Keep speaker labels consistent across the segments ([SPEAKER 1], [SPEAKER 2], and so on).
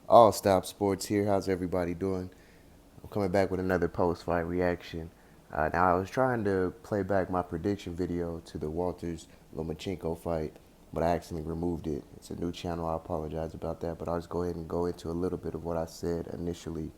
[SPEAKER 1] All Stop Sports here. How's everybody doing? I'm coming back with another post-fight reaction. Now, I was trying to play back my prediction video to the Walters Lomachenko fight, but I accidentally removed it. It's a new channel. I apologize about that, but I'll just go ahead and go into a little bit of what I said initially.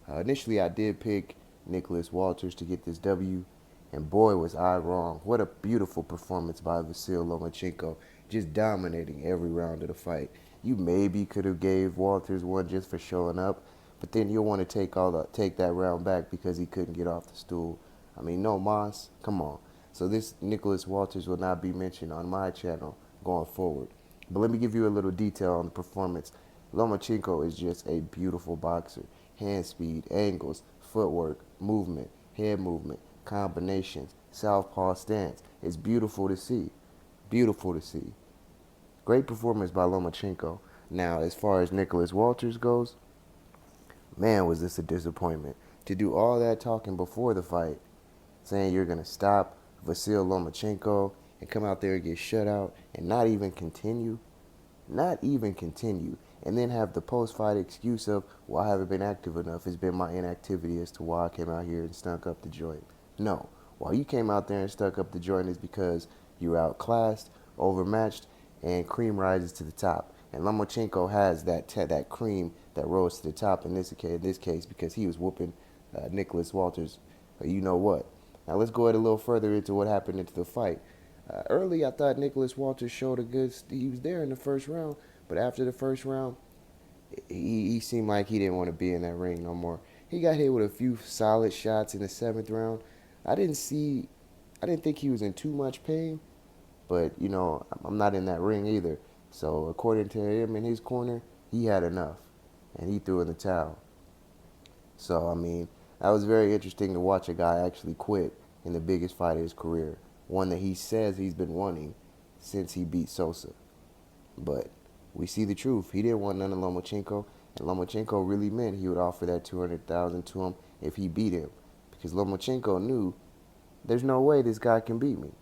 [SPEAKER 1] Initially, I did pick Nicholas Walters to get this W, and boy, was I wrong. What a beautiful performance by Vasil Lomachenko, just dominating every round of the fight. You maybe could have gave Walters one just for showing up, but then you'll want to take that round back because he couldn't get off the stool. I mean, no Moss, come on. So this Nicholas Walters will not be mentioned on my channel going forward. But let me give you a little detail on the performance. Lomachenko is just a beautiful boxer. Hand speed, angles, footwork, movement, head movement, combinations, southpaw stance. It's beautiful to see. Beautiful to see. Great performance by Lomachenko. Now, as far as Nicholas Walters goes, man, was this a disappointment. To do all that talking before the fight, saying you're going to stop Vasil Lomachenko and come out there and get shut out and not even continue, and then have the post-fight excuse of, well, I haven't been active enough. It's been my inactivity as to why I came out here and stunk up the joint. No. Why you came out there and stuck up the joint is because you're outclassed, overmatched, and cream rises to the top. And Lomachenko has that cream that rose to the top in this case because he was whooping Nicholas Walters. You know what? Now let's go ahead a little further into what happened into the fight. Early, I thought Nicholas Walters showed a good. He was there in the first round, but after the first round, he seemed like he didn't want to be in that ring no more. He got hit with a few solid shots in the seventh round. I didn't see. I didn't think he was in too much pain, but I'm not in that ring either. So according to him in his corner, he had enough, and he threw in the towel. So I mean, that was very interesting to watch a guy actually quit in the biggest fight of his career, one that he says he's been wanting since he beat Sosa. But we see the truth. He didn't want none of Lomachenko, and Lomachenko really meant he would offer that 200,000 to him if he beat him, because Lomachenko knew there's no way this guy can beat me.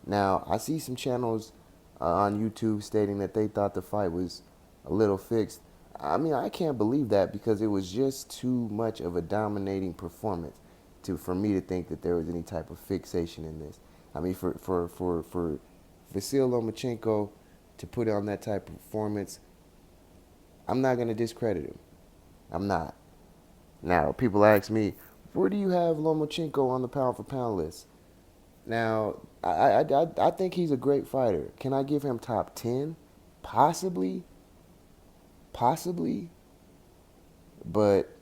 [SPEAKER 1] Now I see some channels on YouTube stating that they thought the fight was a little fixed. I mean, I can't believe that because it was just too much of a dominating performance for me to think that there was any type of fixation in this. I mean, for Vasil Lomachenko to put on that type of performance, I'm not going to discredit him. I'm not. Now, people ask me, where do you have Lomachenko on the pound for pound list? Now, I think he's a great fighter. Can I give him top 10? Possibly. Possibly. But,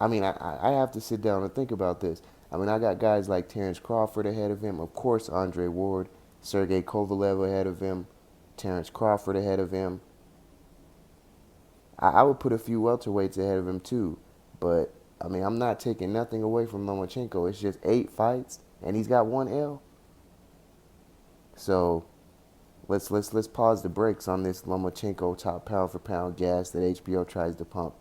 [SPEAKER 1] I mean, I have to sit down and think about this. I mean, I got guys like Terrence Crawford ahead of him. Of course, Andre Ward. Sergey Kovalev ahead of him. Terrence Crawford ahead of him. I would put a few welterweights ahead of him too. But, I mean, I'm not taking nothing away from Lomachenko. It's just 8 fights, and he's got 1 L. So let's pause the brakes on this Lomachenko top pound for pound gas that HBO tries to pump.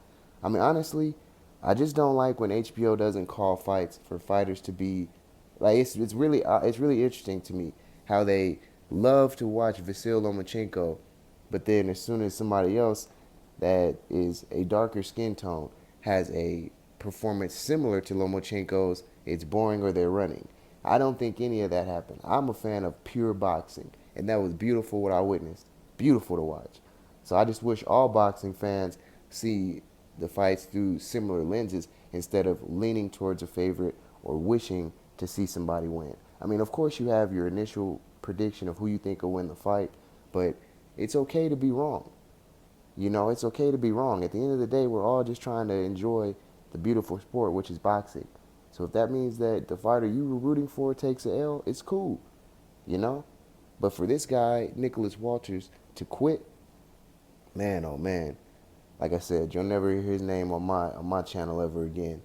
[SPEAKER 1] I mean, honestly, I just don't like when HBO doesn't call fights for fighters to be like it's really interesting to me how they love to watch Vasil Lomachenko, but then as soon as somebody else that is a darker skin tone has a performance similar to Lomachenko's, it's boring or they're running. I don't think any of that happened. I'm a fan of pure boxing, and that was beautiful what I witnessed. Beautiful to watch. So I just wish all boxing fans see the fights through similar lenses instead of leaning towards a favorite or wishing to see somebody win. I mean, of course, you have your initial prediction of who you think will win the fight, but it's okay to be wrong. It's okay to be wrong. At the end of the day, we're all just trying to enjoy the beautiful sport, which is boxing. So if that means that the fighter you were rooting for takes a L, it's cool, you know? But for this guy, Nicholas Walters, to quit, man, oh man. Like I said, you'll never hear his name on my channel ever again.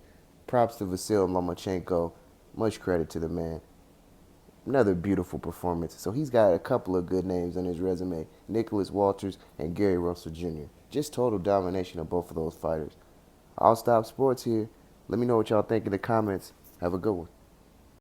[SPEAKER 1] Props to Vasil Lomachenko. Much credit to the man. Another beautiful performance. So he's got a couple of good names on his resume. Nicholas Walters and Gary Russell Jr. Just total domination of both of those fighters. I'll stop sports here. Let me know what y'all think in the comments. Have a good one.